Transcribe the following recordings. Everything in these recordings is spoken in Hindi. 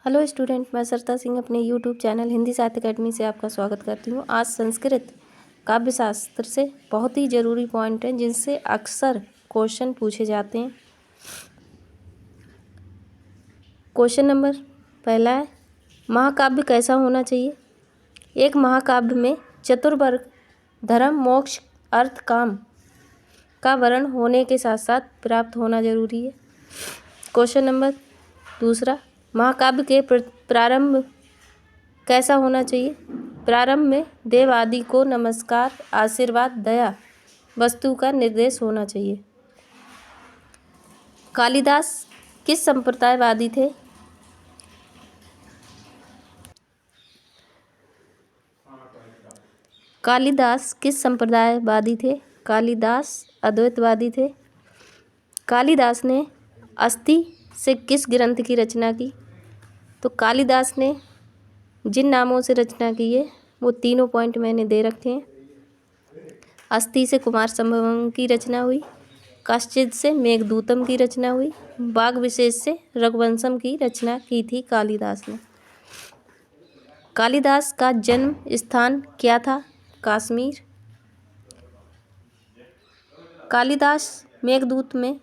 हेलो स्टूडेंट, मैं सरता सिंह अपने यूट्यूब चैनल हिंदी साहित्य अकेडमी से आपका स्वागत करती हूँ। आज संस्कृत काव्य शास्त्र से बहुत ही ज़रूरी पॉइंट हैं जिनसे अक्सर क्वेश्चन पूछे जाते हैं। क्वेश्चन नंबर पहला है, महाकाव्य कैसा होना चाहिए। एक महाकाव्य में चतुर्वर्ग धर्म मोक्ष अर्थ काम का वर्ण होने के साथ साथ प्राप्त होना जरूरी है। क्वेश्चन नंबर दूसरा, महाकाव्य के प्रारंभ कैसा होना चाहिए। प्रारंभ में देव आदि को नमस्कार आशीर्वाद दया वस्तु का निर्देश होना चाहिए। कालिदास किस संप्रदायवादी थे। कालिदास किस संप्रदायवादी थे। कालिदास अद्वैतवादी थे। कालिदास ने अस्थि से किस ग्रंथ की रचना की। तो कालिदास ने जिन नामों से रचना की है वो तीनों पॉइंट मैंने दे रखे हैं। अस्थि से कुमार संभवम की रचना हुई, काश्चिद से मेघदूतम की रचना हुई, वाग विशेष से रघुवंशम की रचना की थी कालिदास ने। कालिदास का जन्म स्थान क्या था। कश्मीर। कालिदास मेघदूत में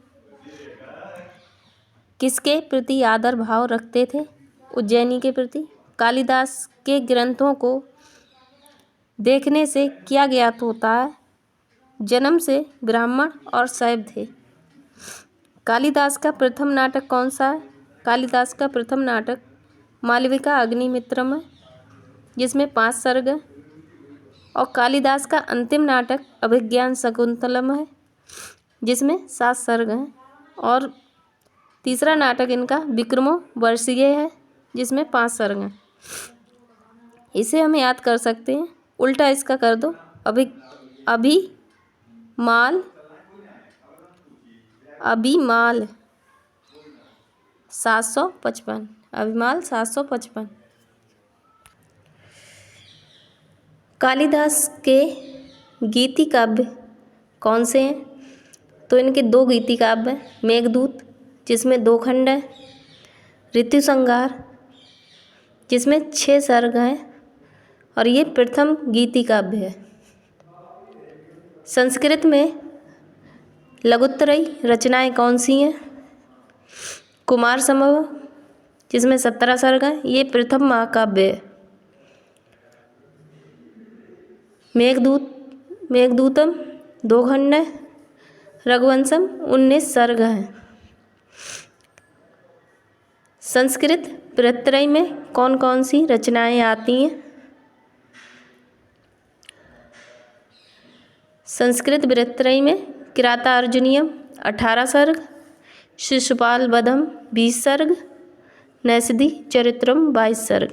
किसके प्रति आदर भाव रखते थे। उज्जैनी के प्रति। कालिदास के ग्रंथों को देखने से क्या ज्ञात होता है। जन्म से ब्राह्मण और शैव थे। कालिदास का प्रथम नाटक कौन सा है। कालिदास का प्रथम नाटक मालविका अग्निमित्रम है जिसमें 5 सर्ग हैं। और कालिदास का अंतिम नाटक अभिज्ञान शकुंतलम है जिसमें 7 सर्ग हैं। और तीसरा नाटक इनका विक्रमो वर्षीय है जिसमें 5 सर्ग हैं। इसे हम याद कर सकते हैं। उल्टा इसका कर दो, अभिमाल 755। अभिमाल 755। कालिदास के गीति काव्य कौन से हैं। तो इनके 2 गीति काव्य हैं। मेघदूत जिसमें 2 खंड हैं, ऋतुसंहार जिसमें 6 सर्ग हैं और ये प्रथम गीति काव्य है। संस्कृत में लघुत्तरई रचनाएं कौन सी हैं। कुमार संभव जिसमें 17 सर्ग हैं, ये प्रथम महाकाव्य है। मेघदूतम 2 खंड है, रघुवंशम 19 सर्ग हैं। संस्कृत बृहत्त्रयी में कौन कौन सी रचनाएं आती हैं। संस्कृत बृहत्त्रयी में किरातार्जुनीयम 18 सर्ग, शिशुपाल वधम 20 सर्ग, नैषधि चरित्रम 22 सर्ग।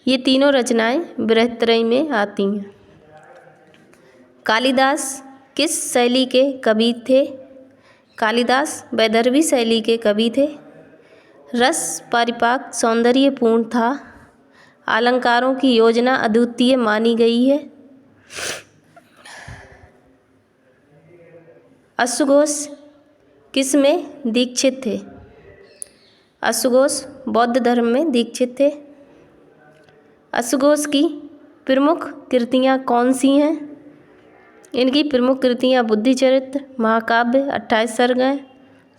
ये तीनों रचनाएं बृहत्त्रयी में आती हैं। कालिदास किस शैली के कवि थे। कालिदास वैदर्भी शैली के कवि थे। रस परिपाक सौंदर्यपूर्ण था। अलंकारों की योजना अद्वितीय मानी गई है। अश्वघोष किस में दीक्षित थे। अश्वघोष बौद्ध धर्म में दीक्षित थे। अश्वघोष की प्रमुख कृतियाँ कौन सी हैं। इनकी प्रमुख कृतियाँ बुद्धिचरित्र महाकाव्य 28 सर्ग हैं।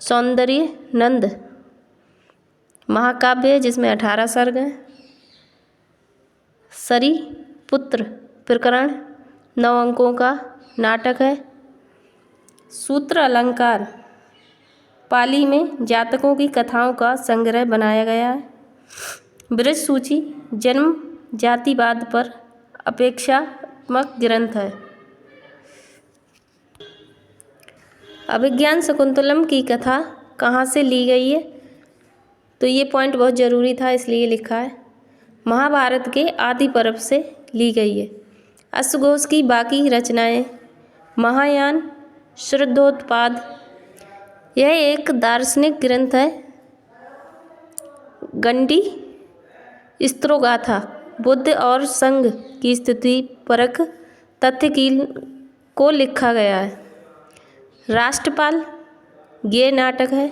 सौंदर्य नंद महाकाव्य है जिसमें 18 सर्ग हैं। सरीपुत्र प्रकरण 9 अंकों का नाटक है। सूत्र अलंकार पाली में जातकों की कथाओं का संग्रह बनाया गया है। बृज सूची जन्म जातिवाद पर अपेक्षात्मक ग्रंथ है। अभिज्ञान शकुंतलम की कथा कहाँ से ली गई है। तो ये पॉइंट बहुत ज़रूरी था इसलिए लिखा है। महाभारत के आदि पर्व से ली गई है। अश्वघोष की बाकी रचनाएं महायान शुद्धोत्पाद यह एक दार्शनिक ग्रंथ है। गंडी स्त्रोगाथा बुद्ध और संघ की स्थिति परक तथ्य को लिखा गया है। राष्ट्रपाल ये नाटक है।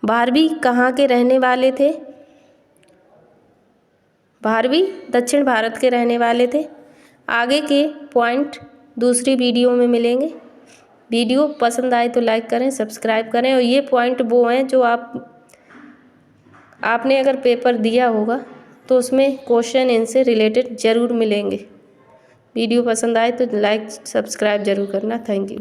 भारवी कहाँ के रहने वाले थे? भारवी दक्षिण भारत के रहने वाले थे। आगे के पॉइंट दूसरी वीडियो में मिलेंगे। वीडियो पसंद आए तो लाइक करें, सब्सक्राइब करें। और ये पॉइंट वो हैं जो आपने अगर पेपर दिया होगा तो उसमें क्वेश्चन इनसे रिलेटेड ज़रूर मिलेंगे। वीडियो पसंद आए तो लाइक सब्सक्राइब ज़रूर करना। Thank you.